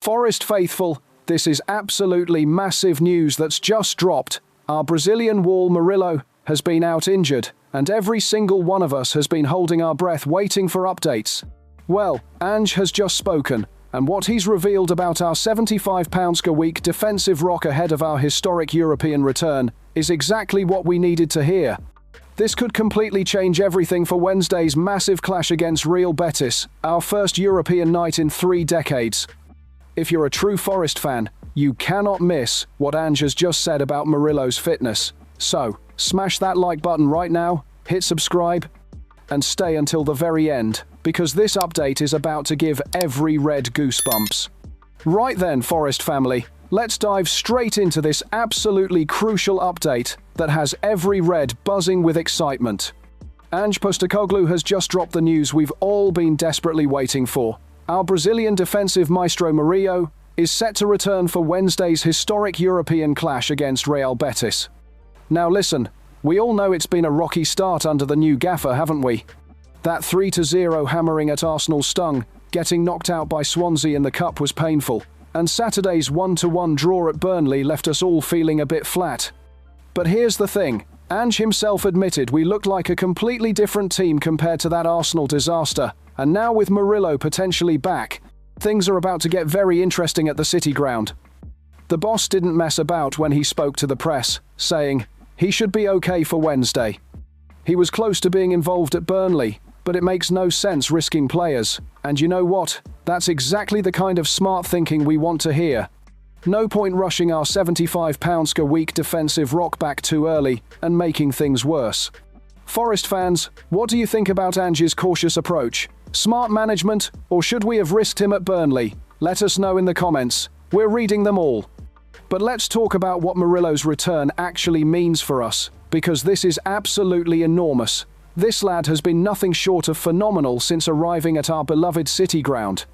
Forest faithful, this is absolutely massive news that's just dropped. Our Brazilian wall Murillo has been out injured, and every single one of us has been holding our breath waiting for updates. Well, Ange has just spoken, and what he's revealed about our £75 a week defensive rock ahead of our historic European return is exactly what we needed to hear. This could completely change everything for Wednesday's massive clash against Real Betis, our first European night in 3 decades. If you're a true Forest fan, you cannot miss what Ange has just said about Murillo's fitness. So, smash that like button right now, hit subscribe, and stay until the very end, because this update is about to give every Red goosebumps. Right then, Forest family, let's dive straight into this absolutely crucial update that has every Red buzzing with excitement. Ange Postecoglou has just dropped the news we've all been desperately waiting for. Our Brazilian defensive maestro Murillo is set to return for Wednesday's historic European clash against Real Betis. Now listen, we all know it's been a rocky start under the new gaffer, haven't we? That 3-0 hammering at Arsenal stung, getting knocked out by Swansea in the cup was painful, and Saturday's 1-1 draw at Burnley left us all feeling a bit flat. But here's the thing, Ange himself admitted we looked like a completely different team compared to that Arsenal disaster, and now with Murillo potentially back, things are about to get very interesting at the City ground. The boss didn't mess about when he spoke to the press, saying he should be okay for Wednesday. He was close to being involved at Burnley, but it makes no sense risking players. And you know what? That's exactly the kind of smart thinking we want to hear. No point rushing our £75 a week defensive rock back too early and making things worse. Forest fans, what do you think about Ange's cautious approach? Smart management, or should we have risked him at Burnley? Let us know in the comments. We're reading them all. But let's talk about what Murillo's return actually means for us, because this is absolutely enormous. This lad has been nothing short of phenomenal since arriving at our beloved City ground.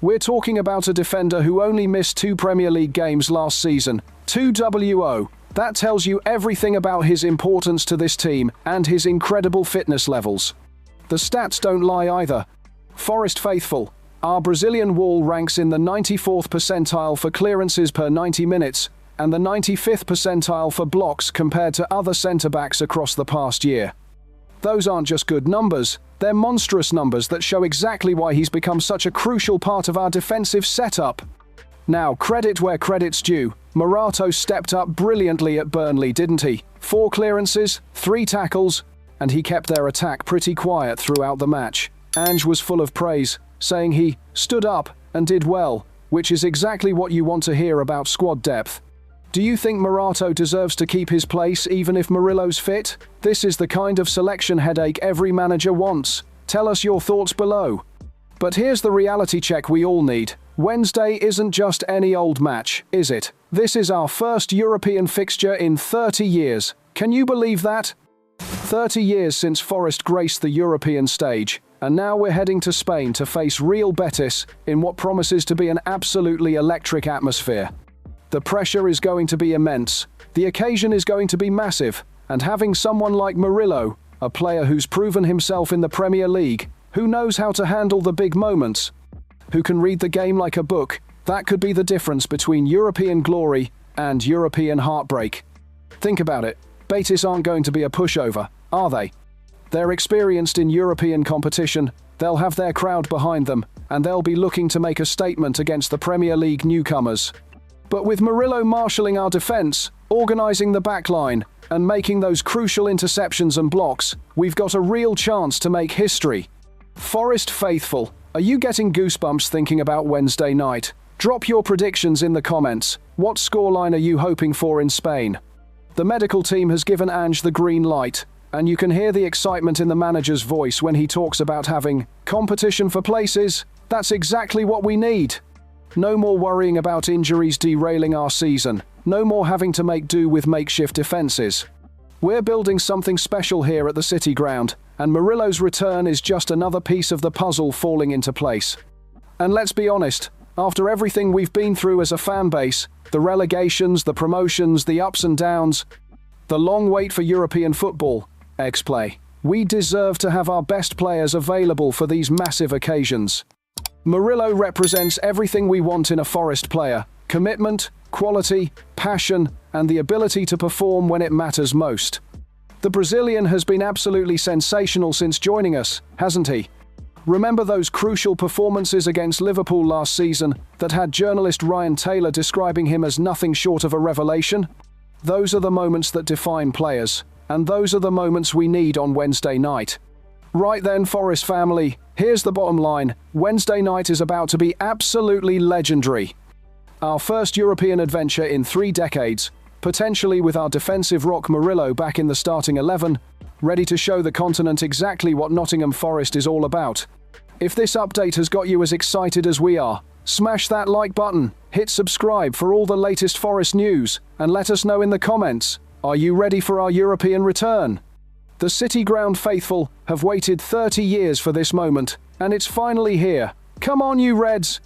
We're talking about a defender who only missed 2 Premier League games last season, 2 WO. That tells you everything about his importance to this team and his incredible fitness levels. The stats don't lie either. Forest faithful, our Brazilian wall ranks in the 94th percentile for clearances per 90 minutes and the 95th percentile for blocks compared to other centre-backs across the past year. Those aren't just good numbers, they're monstrous numbers that show exactly why he's become such a crucial part of our defensive setup. Now, credit where credit's due. Murillo stepped up brilliantly at Burnley, didn't he? 4 clearances, 3 tackles, and he kept their attack pretty quiet throughout the match. Ange was full of praise, saying he stood up and did well, which is exactly what you want to hear about squad depth. Do you think Murillo deserves to keep his place even if Murillo's fit? This is the kind of selection headache every manager wants. Tell us your thoughts below. But here's the reality check we all need. Wednesday isn't just any old match, is it? This is our first European fixture in 30 years. Can you believe that? 30 years since Forest graced the European stage, and now we're heading to Spain to face Real Betis in what promises to be an absolutely electric atmosphere. The pressure is going to be immense, the occasion is going to be massive, and having someone like Murillo, a player who's proven himself in the Premier League, who knows how to handle the big moments, who can read the game like a book, that could be the difference between European glory and European heartbreak. Think about it, Betis aren't going to be a pushover, are they? They're experienced in European competition, they'll have their crowd behind them, and they'll be looking to make a statement against the Premier League newcomers. But with Murillo marshalling our defence, organising the back line, and making those crucial interceptions and blocks, we've got a real chance to make history. Forest faithful, are you getting goosebumps thinking about Wednesday night? Drop your predictions in the comments. What scoreline are you hoping for in Spain? The medical team has given Ange the green light, and you can hear the excitement in the manager's voice when he talks about having competition for places. That's exactly what we need. No more worrying about injuries derailing our season. No more having to make do with makeshift defences. We're building something special here at the City ground, and Murillo's return is just another piece of the puzzle falling into place. And let's be honest, after everything we've been through as a fan base, the relegations, the promotions, the ups and downs, the long wait for European football, we deserve to have our best players available for these massive occasions. Murillo represents everything we want in a Forest player: commitment, quality, passion, and the ability to perform when it matters most. The Brazilian has been absolutely sensational since joining us, hasn't he? Remember those crucial performances against Liverpool last season that had journalist Ryan Taylor describing him as nothing short of a revelation? Those are the moments that define players, and those are the moments we need on Wednesday night. Right then, Forest family, here's the bottom line: Wednesday night is about to be absolutely legendary. Our first European adventure in 3 decades, potentially with our defensive rock Murillo back in the starting 11, ready to show the continent exactly what Nottingham Forest is all about. If this update has got you as excited as we are, smash that like button, hit subscribe for all the latest Forest news, and let us know in the comments, are you ready for our European return? The City Ground faithful have waited 30 years for this moment, and it's finally here. Come on, you Reds!